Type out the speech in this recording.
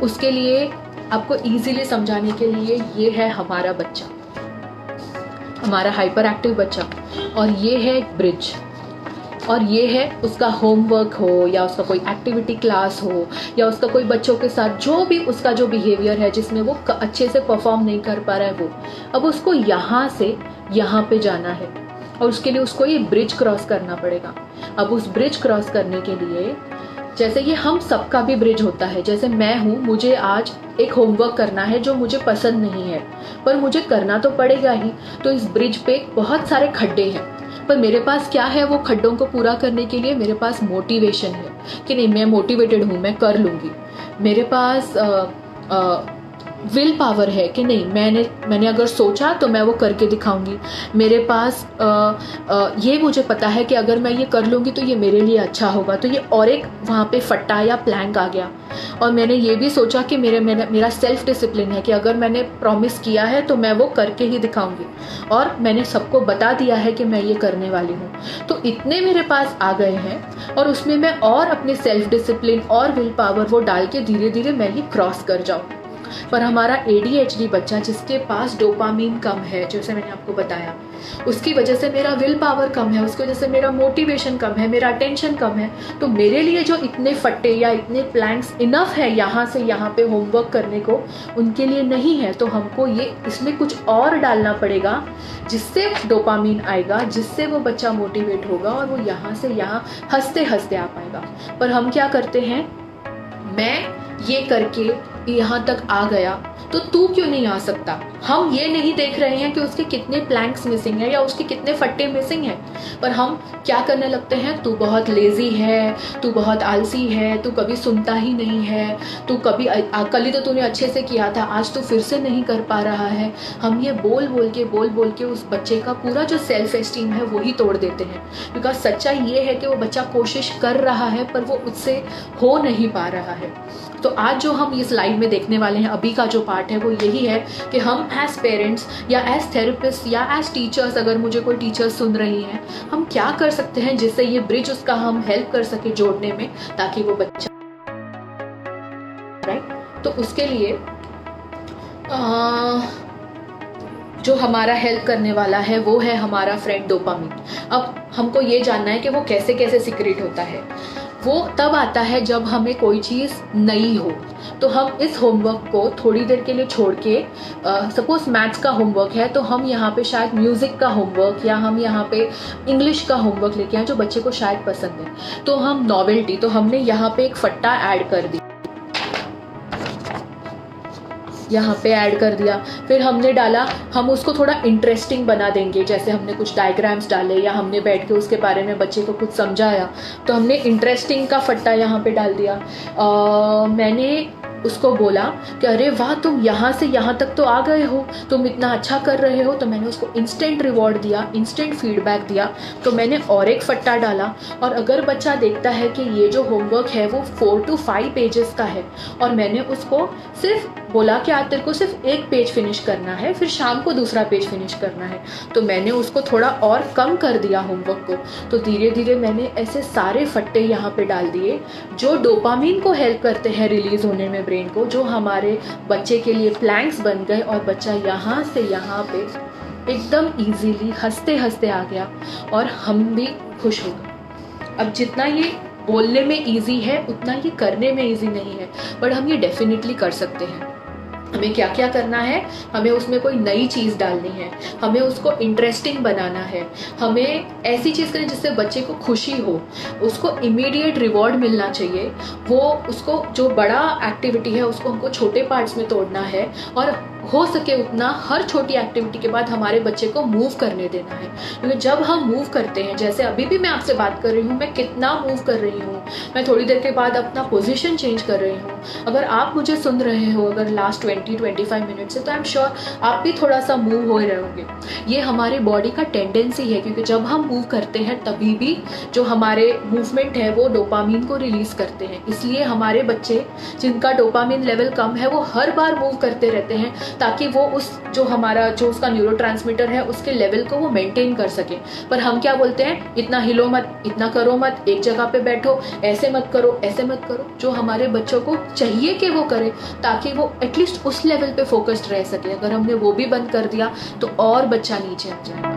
उसके लिए आपको इजीली समझाने के लिए ये है हमारा बच्चा, हमारा हाइपर एक्टिव बच्चा, और ये है ब्रिज, और ये है उसका होमवर्क हो या उसका कोई एक्टिविटी क्लास हो या उसका कोई बच्चों के साथ जो भी उसका जो बिहेवियर है जिसमें वो अच्छे से परफॉर्म नहीं कर पा रहा है वो, अब उसको यहाँ से यहाँ पे जाना है और उसके लिए उसको ये ब्रिज क्रॉस करना पड़ेगा। अब उस ब्रिज क्रॉस करने के लिए जैसे ये हम सबका भी ब्रिज होता है, जैसे मैं हूँ, मुझे आज एक होमवर्क करना है जो मुझे पसंद नहीं है पर मुझे करना तो पड़ेगा ही, तो इस ब्रिज पे बहुत सारे खड्डे हैं, पर मेरे पास क्या है, वो खड्डों को पूरा करने के लिए मेरे पास मोटिवेशन है कि नहीं मैं मोटिवेटेड हूँ, मैं कर लूँगी। मेरे पास विल पावर है कि नहीं मैंने अगर सोचा तो मैं वो करके दिखाऊंगी। मेरे पास ये मुझे पता है कि अगर मैं ये कर लूँगी तो ये मेरे लिए अच्छा होगा, तो ये और एक वहाँ पे फट्टा या प्लैंक आ गया। और मैंने ये भी सोचा कि मेरा सेल्फ डिसिप्लिन है कि अगर मैंने प्रॉमिस किया है तो मैं वो करके ही दिखाऊंगी, और मैंने सबको बता दिया है कि मैं ये करने वाली हूँ। तो इतने मेरे पास आ गए हैं और उसमें मैं और अपने सेल्फ डिसिप्लिन और विल पावर वो डाल के धीरे धीरे मैं ही क्रॉस कर जाऊँ। पर हमारा ADHD बच्चा जिसके पास डोपामीन कम है, जैसे मैंने आपको बताया, उसकी वजह से मेरा विल पावर कम है, उसकी वजह से मेरा मोटिवेशन कम है, मेरा अटेंशन कम है, तो मेरे लिए जो इतने फट्टे या इतने प्लैंक्स इनफ है यहाँ से यहाँ पे होमवर्क करने को, उनके लिए नहीं है। तो हमको ये इसमें कुछ और डालना पड़ेगा जिससे डोपामीन आएगा, जिससे वो बच्चा मोटिवेट होगा और वो यहाँ से यहाँ हंसते हंसते आ पाएगा। पर हम क्या करते हैं, मैं ये करके यहाँ तक आ गया तो तू क्यों नहीं आ सकता। हम ये नहीं देख रहे हैं कि उसके कितने प्लैंक्स मिसिंग है या उसके कितने फट्टे मिसिंग है, पर हम क्या करने लगते हैं, तू बहुत लेजी है, तू बहुत आलसी है, तू कभी सुनता ही नहीं है, तू कभी कल ही तो तूने अच्छे से किया था, आज तू फिर से नहीं कर पा रहा है। हम ये बोल बोल के उस बच्चे का पूरा जो सेल्फ एस्टीम है वो ही तोड़ देते हैं। बिकॉज सच्चाई ये है कि वो बच्चा कोशिश कर रहा है पर वो उससे हो नहीं पा रहा है। तो आज जो हम इस लाइव में देखने वाले हैं, अभी का जो पार्ट है वो यही है कि हम एज पेरेंट्स या एज थेरेपिस्ट या एज टीचर्स, अगर मुझे कोई टीचर सुन रही हैं, हम क्या कर सकते हैं जिससे ये ब्रिज उसका हम हेल्प कर सके जोड़ने में, ताकि वो बच्चा राइट। तो उसके लिए जो हमारा हेल्प करने वाला है वो है हमारा फ्रेंड डोपामिन। अब हमको ये जानना है कि वो कैसे कैसे सीक्रेट होता है। वो तब आता है जब हमें कोई चीज़ नई हो, तो हम इस होमवर्क को थोड़ी देर के लिए छोड़ के, सपोज मैथ्स का होमवर्क है तो हम यहाँ पे शायद म्यूज़िक का होमवर्क या हम यहाँ पे इंग्लिश का होमवर्क लेके आए जो बच्चे को शायद पसंद है, तो हम नॉवेल्टी, तो हमने यहाँ पे एक फट्टा ऐड कर दी, यहाँ पे ऐड कर दिया। फिर हमने डाला, हम उसको थोड़ा इंटरेस्टिंग बना देंगे, जैसे हमने कुछ डायग्राम्स डाले या हमने बैठ के उसके बारे में बच्चे को कुछ समझाया, तो हमने इंटरेस्टिंग का फट्टा यहाँ पे डाल दिया। मैंने उसको बोला कि अरे वाह, तुम यहाँ से यहाँ तक तो आ गए हो, तुम इतना अच्छा कर रहे हो, तो मैंने उसको इंस्टेंट रिवॉर्ड दिया, इंस्टेंट फीडबैक दिया। तो मैंने और एक फट्टा डाला, और अगर बच्चा देखता है कि ये जो होमवर्क है वो 4 to 5 पेजेस का है और मैंने उसको सिर्फ बोला कि आज तेरे को सिर्फ एक पेज फिनिश करना है, फिर शाम को दूसरा पेज फिनिश करना है, तो मैंने उसको थोड़ा और कम कर दिया होमवर्क को। तो धीरे धीरे मैंने ऐसे सारे फट्टे यहाँ पे डाल दिए जो डोपामीन को हेल्प करते हैं रिलीज होने में ब्रेन को, जो हमारे बच्चे के लिए प्लैंक्स बन गए, और बच्चा यहाँ से यहाँ पे एकदम इजीली हंसते हंसते आ गया और हम भी खुश हो गए। अब जितना ये बोलने में इजी है उतना ये करने में इजी नहीं है, बट हम ये डेफिनेटली कर सकते हैं। हमें क्या क्या करना है, हमें उसमें कोई नई चीज़ डालनी है, हमें उसको इंटरेस्टिंग बनाना है, हमें ऐसी चीज़ करें जिससे बच्चे को खुशी हो, उसको इमीडिएट रिवॉर्ड मिलना चाहिए। वो उसको जो बड़ा एक्टिविटी है उसको हमको छोटे पार्ट्स में तोड़ना है, और हो सके उतना हर छोटी एक्टिविटी के बाद हमारे बच्चे को मूव करने देना है। क्योंकि जब हम मूव करते हैं, जैसे अभी भी मैं आपसे बात कर रही हूँ, मैं कितना मूव कर रही हूँ, मैं थोड़ी देर के बाद अपना पोजीशन चेंज कर रही हूँ। अगर आप मुझे सुन रहे हो अगर लास्ट 20-25 मिनट से, तो आई एम श्योर आप भी थोड़ा सा मूव हो रहे होंगे। ये हमारे बॉडी का टेंडेंसी है, क्योंकि जब हम मूव करते हैं तभी भी जो हमारे मूवमेंट है वो डोपामीन को रिलीज करते हैं। इसलिए हमारे बच्चे जिनका डोपामीन लेवल कम है वो हर बार मूव करते रहते हैं, ताकि वो उस जो उसका न्यूरोट्रांसमीटर है उसके लेवल को वो मेंटेन कर सके। पर हम क्या बोलते हैं, इतना हिलो मत, इतना करो मत, एक जगह पे बैठो, ऐसे मत करो, ऐसे मत करो, जो हमारे बच्चों को चाहिए कि वो करे ताकि वो एटलीस्ट उस लेवल पे फोकस्ड रह सके। अगर हमने वो भी बंद कर दिया तो और बच्चा नीचे आ जाएगा।